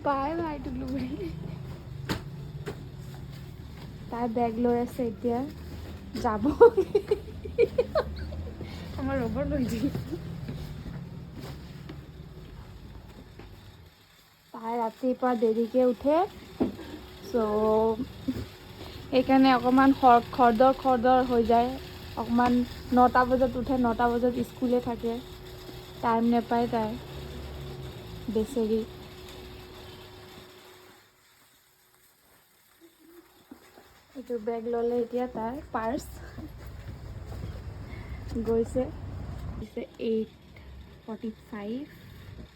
bye bye টুকলুগুৰি তাই বেগ লৈ আছে এতিয়া যাব আমাৰ ৰবৰ লৈ যি তাই ৰাতিপুৱা দেৰিকৈ উঠে চ' সেইকাৰণে অকণমান খৰদৰ হৈ যায় অকণমান 9টা বজাত উঠে 9টা বজাত স্কুলে থাকে টাইম নাপায় তাই বেচেৰি এইটো বেগ ল'লে এতিয়া তাই পাৰ্চ গৈছে 8:45